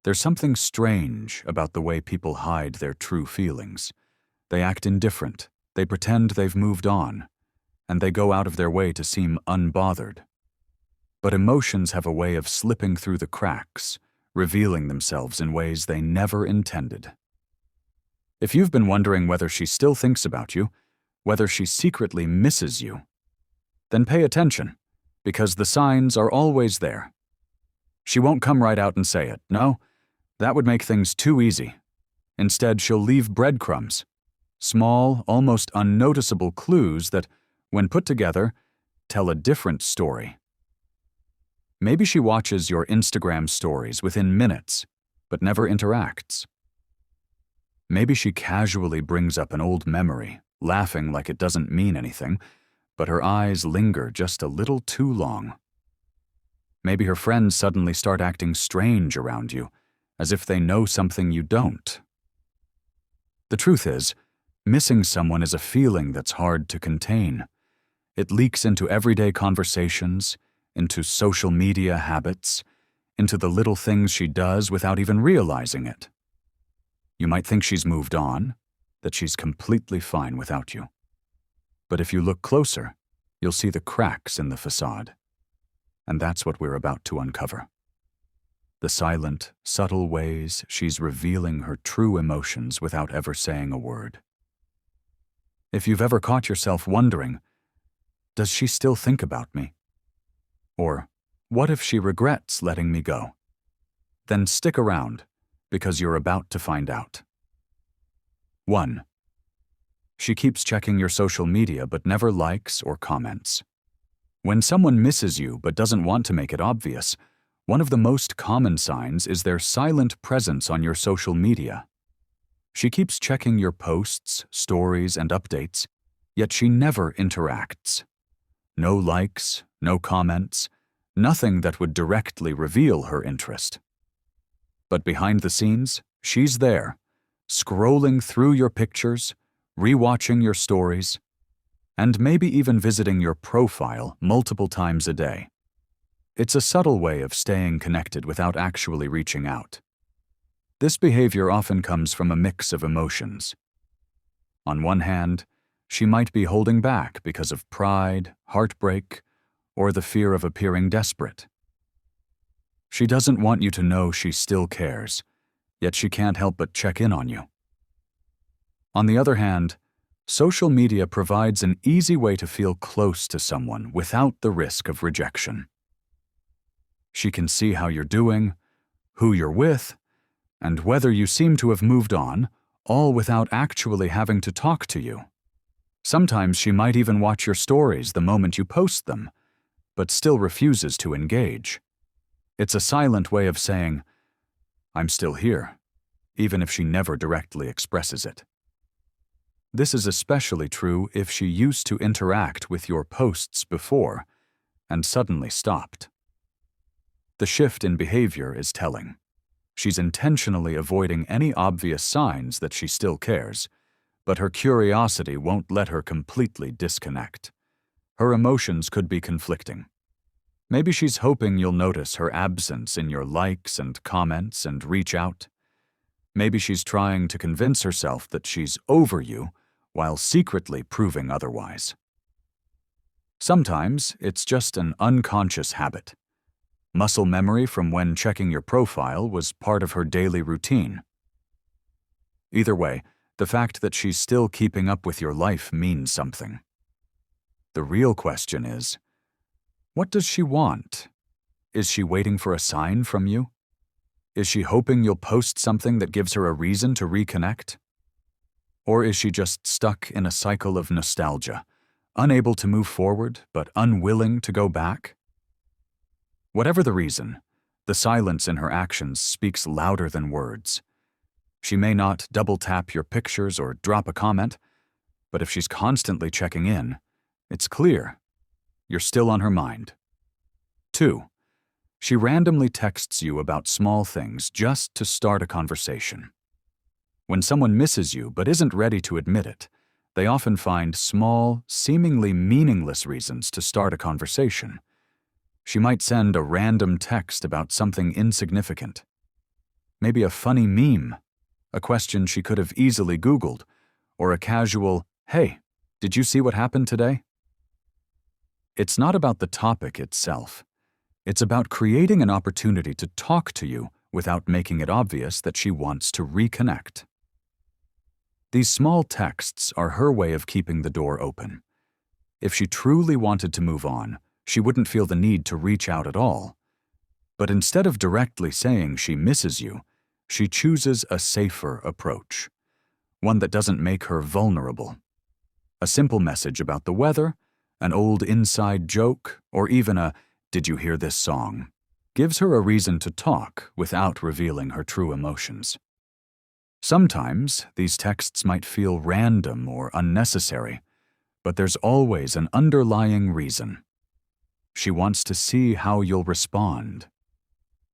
There's something strange about the way people hide their true feelings. They act indifferent, they pretend they've moved on, and they go out of their way to seem unbothered. But emotions have a way of slipping through the cracks, revealing themselves in ways they never intended. If you've been wondering whether she still thinks about you, whether she secretly misses you, then pay attention, because the signs are always there. She won't come right out and say it. No, that would make things too easy. Instead, she'll leave breadcrumbs, small, almost unnoticeable clues that, when put together, tell a different story. Maybe she watches your Instagram stories within minutes, but never interacts. Maybe she casually brings up an old memory, laughing like it doesn't mean anything, but her eyes linger just a little too long. Maybe her friends suddenly start acting strange around you, as if they know something you don't. The truth is, missing someone is a feeling that's hard to contain. It leaks into everyday conversations, into social media habits, into the little things she does without even realizing it. You might think she's moved on, that she's completely fine without you. But if you look closer, you'll see the cracks in the facade. And that's what we're about to uncover. The silent, subtle ways she's revealing her true emotions without ever saying a word. If you've ever caught yourself wondering, does she still think about me? Or, what if she regrets letting me go? Then stick around, because you're about to find out. 1. She keeps checking your social media but never likes or comments. When someone misses you but doesn't want to make it obvious, one of the most common signs is their silent presence on your social media. She keeps checking your posts, stories, and updates, yet she never interacts. No likes, no comments, nothing that would directly reveal her interest. But behind the scenes, she's there, scrolling through your pictures, rewatching your stories, and maybe even visiting your profile multiple times a day. It's a subtle way of staying connected without actually reaching out. This behavior often comes from a mix of emotions. On one hand, she might be holding back because of pride, heartbreak, or the fear of appearing desperate. She doesn't want you to know she still cares, yet she can't help but check in on you. On the other hand, social media provides an easy way to feel close to someone without the risk of rejection. She can see how you're doing, who you're with, and whether you seem to have moved on, all without actually having to talk to you. Sometimes she might even watch your stories the moment you post them, but still refuses to engage. It's a silent way of saying, "I'm still here," even if she never directly expresses it. This is especially true if she used to interact with your posts before and suddenly stopped. The shift in behavior is telling. She's intentionally avoiding any obvious signs that she still cares, but her curiosity won't let her completely disconnect. Her emotions could be conflicting. Maybe she's hoping you'll notice her absence in your likes and comments and reach out. Maybe she's trying to convince herself that she's over you while secretly proving otherwise. Sometimes it's just an unconscious habit. Muscle memory from when checking your profile was part of her daily routine. Either way, the fact that she's still keeping up with your life means something. The real question is, what does she want? Is she waiting for a sign from you? Is she hoping you'll post something that gives her a reason to reconnect? Or is she just stuck in a cycle of nostalgia, unable to move forward but unwilling to go back? Whatever the reason, the silence in her actions speaks louder than words. She may not double-tap your pictures or drop a comment, but if she's constantly checking in, it's clear you're still on her mind. 2. She randomly texts you about small things just to start a conversation. When someone misses you but isn't ready to admit it, they often find small, seemingly meaningless reasons to start a conversation. She might send a random text about something insignificant. Maybe a funny meme, a question she could have easily Googled, or a casual, "Hey, did you see what happened today?" It's not about the topic itself. It's about creating an opportunity to talk to you without making it obvious that she wants to reconnect. These small texts are her way of keeping the door open. If she truly wanted to move on, she wouldn't feel the need to reach out at all. But instead of directly saying she misses you, she chooses a safer approach, one that doesn't make her vulnerable. A simple message about the weather, an old inside joke, or even a "Did you hear this song?" gives her a reason to talk without revealing her true emotions. Sometimes these texts might feel random or unnecessary, but there's always an underlying reason. She wants to see how you'll respond.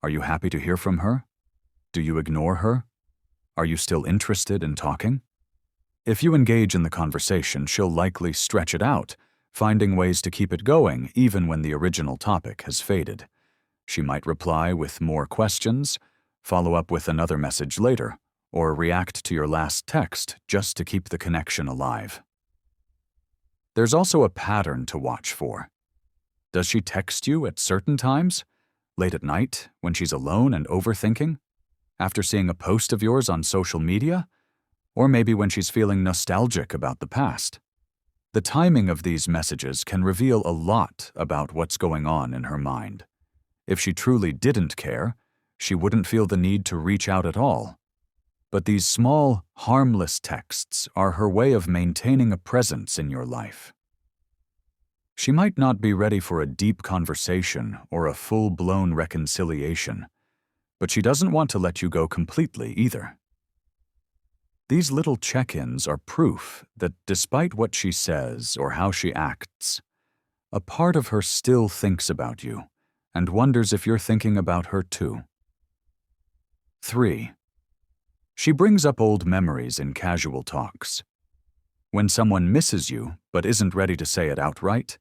Are you happy to hear from her? Do you ignore her? Are you still interested in talking? If you engage in the conversation, she'll likely stretch it out, finding ways to keep it going even when the original topic has faded. She might reply with more questions, follow up with another message later, or react to your last text just to keep the connection alive. There's also a pattern to watch for. Does she text you at certain times? Late at night, when she's alone and overthinking? After seeing a post of yours on social media? Or maybe when she's feeling nostalgic about the past? The timing of these messages can reveal a lot about what's going on in her mind. If she truly didn't care, she wouldn't feel the need to reach out at all. But these small, harmless texts are her way of maintaining a presence in your life. She might not be ready for a deep conversation or a full-blown reconciliation, but she doesn't want to let you go completely either. These little check-ins are proof that despite what she says or how she acts, a part of her still thinks about you and wonders if you're thinking about her too. 3. She brings up old memories in casual talks. When someone misses you but isn't ready to say it outright,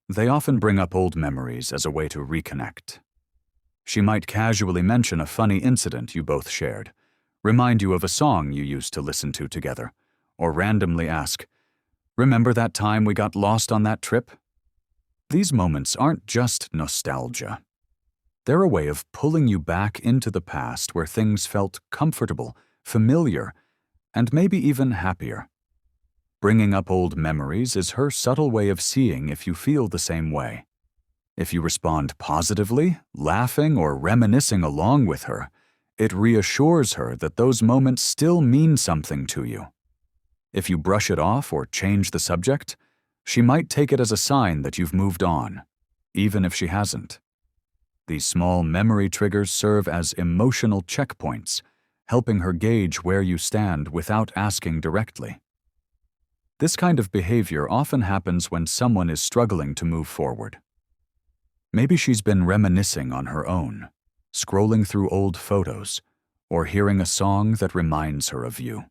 they often bring up old memories as a way to reconnect. She might casually mention a funny incident you both shared, remind you of a song you used to listen to together, or randomly ask, "Remember that time we got lost on that trip?" These moments aren't just nostalgia. They're a way of pulling you back into the past where things felt comfortable, familiar, and maybe even happier. Bringing up old memories is her subtle way of seeing if you feel the same way. If you respond positively, laughing, or reminiscing along with her, it reassures her that those moments still mean something to you. If you brush it off or change the subject, she might take it as a sign that you've moved on, even if she hasn't. These small memory triggers serve as emotional checkpoints, helping her gauge where you stand without asking directly. This kind of behavior often happens when someone is struggling to move forward. Maybe she's been reminiscing on her own, scrolling through old photos, or hearing a song that reminds her of you.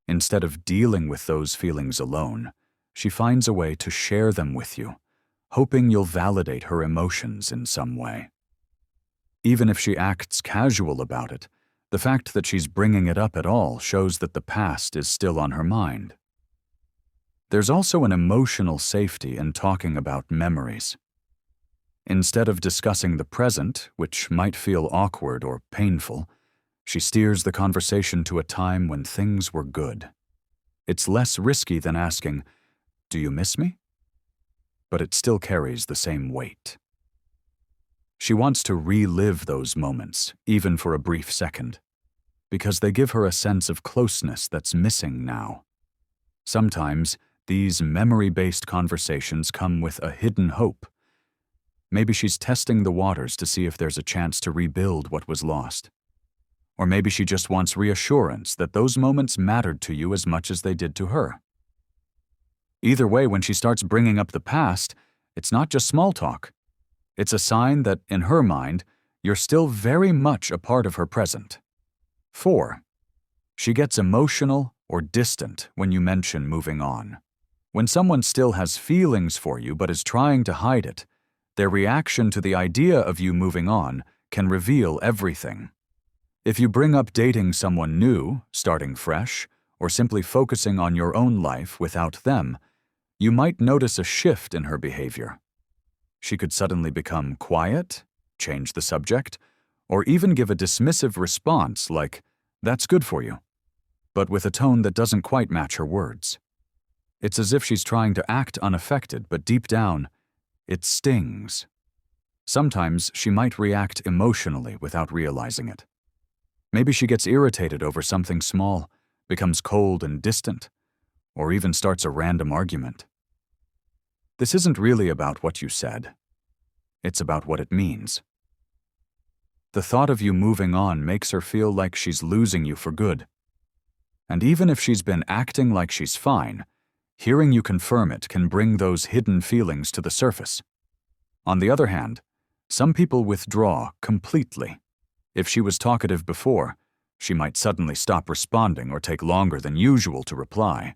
Instead of dealing with those feelings alone, she finds a way to share them with you, hoping you'll validate her emotions in some way. Even if she acts casual about it, the fact that she's bringing it up at all shows that the past is still on her mind. There's also an emotional safety in talking about memories. Instead of discussing the present, which might feel awkward or painful, she steers the conversation to a time when things were good. It's less risky than asking, "Do you miss me?" But it still carries the same weight. She wants to relive those moments, even for a brief second, because they give her a sense of closeness that's missing now. Sometimes, these memory-based conversations come with a hidden hope. Maybe she's testing the waters to see if there's a chance to rebuild what was lost. Or maybe she just wants reassurance that those moments mattered to you as much as they did to her. Either way, when she starts bringing up the past, it's not just small talk. It's a sign that, in her mind, you're still very much a part of her present. 4. She gets emotional or distant when you mention moving on. When someone still has feelings for you but is trying to hide it, their reaction to the idea of you moving on can reveal everything. If you bring up dating someone new, starting fresh, or simply focusing on your own life without them, you might notice a shift in her behavior. She could suddenly become quiet, change the subject, or even give a dismissive response like, "That's good for you," but with a tone that doesn't quite match her words. It's as if she's trying to act unaffected, but deep down, it stings. Sometimes she might react emotionally without realizing it. Maybe she gets irritated over something small, becomes cold and distant, or even starts a random argument. This isn't really about what you said. It's about what it means. The thought of you moving on makes her feel like she's losing you for good. And even if she's been acting like she's fine, hearing you confirm it can bring those hidden feelings to the surface. On the other hand, some people withdraw completely. If she was talkative before, she might suddenly stop responding or take longer than usual to reply.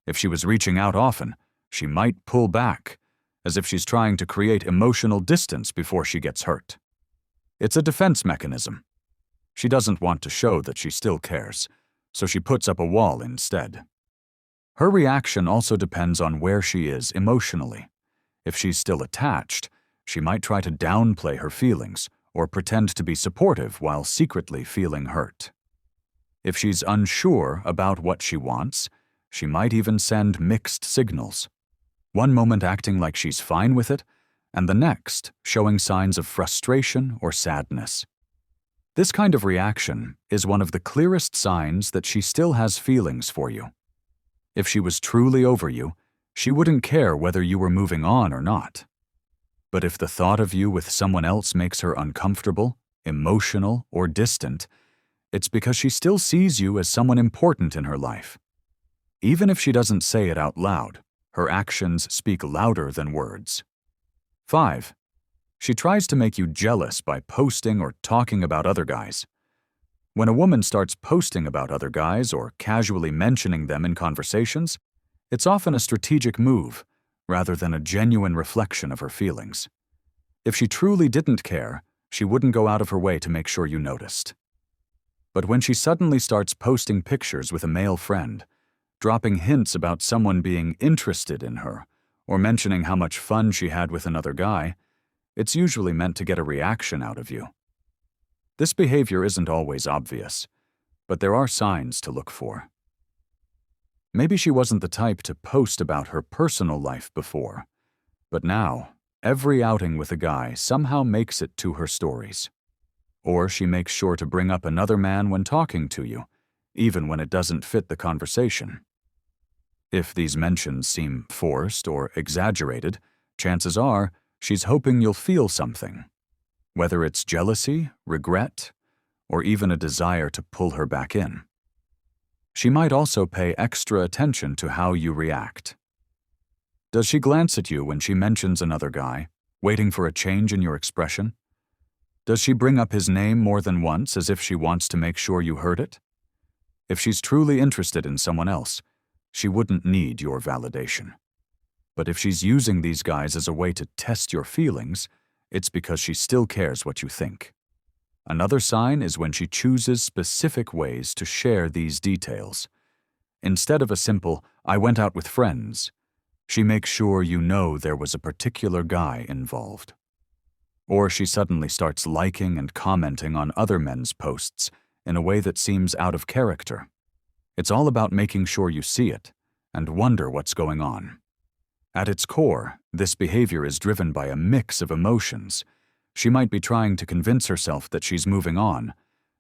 If she was reaching out often, she might pull back, as if she's trying to create emotional distance before she gets hurt. It's a defense mechanism. She doesn't want to show that she still cares, so she puts up a wall instead. Her reaction also depends on where she is emotionally. If she's still attached, she might try to downplay her feelings or pretend to be supportive while secretly feeling hurt. If she's unsure about what she wants, she might even send mixed signals. One moment acting like she's fine with it, and the next showing signs of frustration or sadness. This kind of reaction is one of the clearest signs that she still has feelings for you. If she was truly over you, she wouldn't care whether you were moving on or not. But if the thought of you with someone else makes her uncomfortable, emotional, or distant, it's because she still sees you as someone important in her life. Even if she doesn't say it out loud, her actions speak louder than words. 5. She tries to make you jealous by posting or talking about other guys. When a woman starts posting about other guys or casually mentioning them in conversations, it's often a strategic move, rather than a genuine reflection of her feelings. If she truly didn't care, she wouldn't go out of her way to make sure you noticed. But when she suddenly starts posting pictures with a male friend, dropping hints about someone being interested in her, or mentioning how much fun she had with another guy, it's usually meant to get a reaction out of you. This behavior isn't always obvious, but there are signs to look for. Maybe she wasn't the type to post about her personal life before, but now, every outing with a guy somehow makes it to her stories. Or she makes sure to bring up another man when talking to you, even when it doesn't fit the conversation. If these mentions seem forced or exaggerated, chances are she's hoping you'll feel something, whether it's jealousy, regret, or even a desire to pull her back in. She might also pay extra attention to how you react. Does she glance at you when she mentions another guy, waiting for a change in your expression? Does she bring up his name more than once as if she wants to make sure you heard it? If she's truly interested in someone else, she wouldn't need your validation. But if she's using these guys as a way to test your feelings, it's because she still cares what you think. Another sign is when she chooses specific ways to share these details. Instead of a simple, "I went out with friends," she makes sure you know there was a particular guy involved. Or she suddenly starts liking and commenting on other men's posts in a way that seems out of character. It's all about making sure you see it and wonder what's going on. At its core, this behavior is driven by a mix of emotions. She might be trying to convince herself that she's moving on,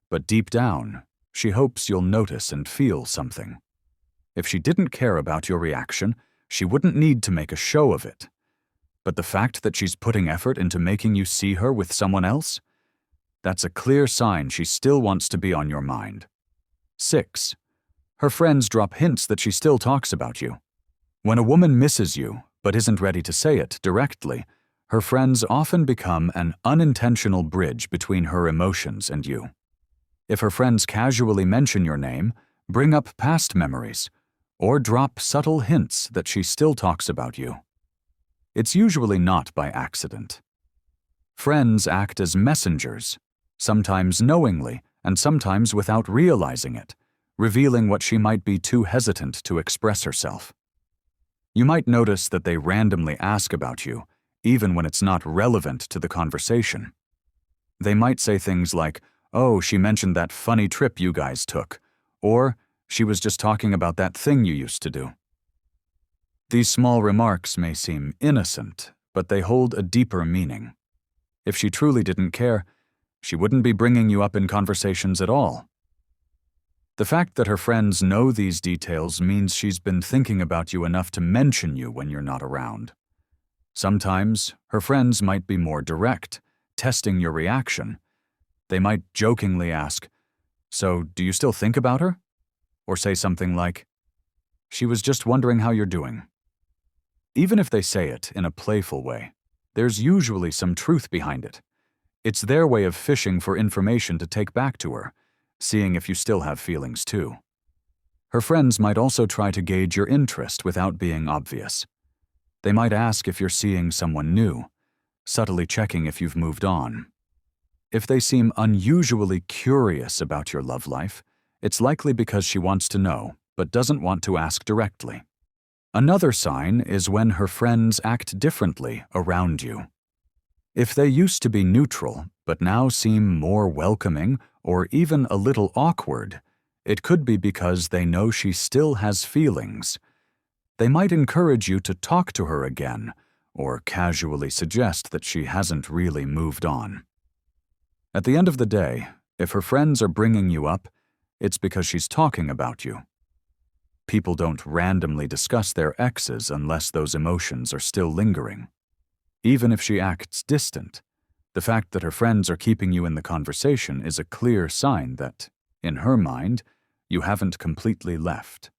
but deep down, she hopes you'll notice and feel something. If she didn't care about your reaction, she wouldn't need to make a show of it. But the fact that she's putting effort into making you see her with someone else, that's a clear sign she still wants to be on your mind. 6. Her friends drop hints that she still talks about you. When a woman misses you, but isn't ready to say it directly, her friends often become an unintentional bridge between her emotions and you. If her friends casually mention your name, bring up past memories, or drop subtle hints that she still talks about you, it's usually not by accident. Friends act as messengers, sometimes knowingly, and sometimes without realizing it, revealing what she might be too hesitant to express herself. You might notice that they randomly ask about you, even when it's not relevant to the conversation. They might say things like, "Oh, she mentioned that funny trip you guys took," or "She was just talking about that thing you used to do." These small remarks may seem innocent, but they hold a deeper meaning. If she truly didn't care, she wouldn't be bringing you up in conversations at all. The fact that her friends know these details means she's been thinking about you enough to mention you when you're not around. Sometimes, her friends might be more direct, testing your reaction. They might jokingly ask, "So, do you still think about her?" Or say something like, "She was just wondering how you're doing." Even if they say it in a playful way, there's usually some truth behind it. It's their way of fishing for information to take back to her, seeing if you still have feelings too. Her friends might also try to gauge your interest without being obvious. They might ask if you're seeing someone new, subtly checking if you've moved on. If they seem unusually curious about your love life, it's likely because she wants to know, but doesn't want to ask directly. Another sign is when her friends act differently around you. If they used to be neutral, but now seem more welcoming or even a little awkward, it could be because they know she still has feelings. They might encourage you to talk to her again, or casually suggest that she hasn't really moved on. At the end of the day, if her friends are bringing you up, it's because she's talking about you. People don't randomly discuss their exes unless those emotions are still lingering. Even if she acts distant, the fact that her friends are keeping you in the conversation is a clear sign that, in her mind, you haven't completely left.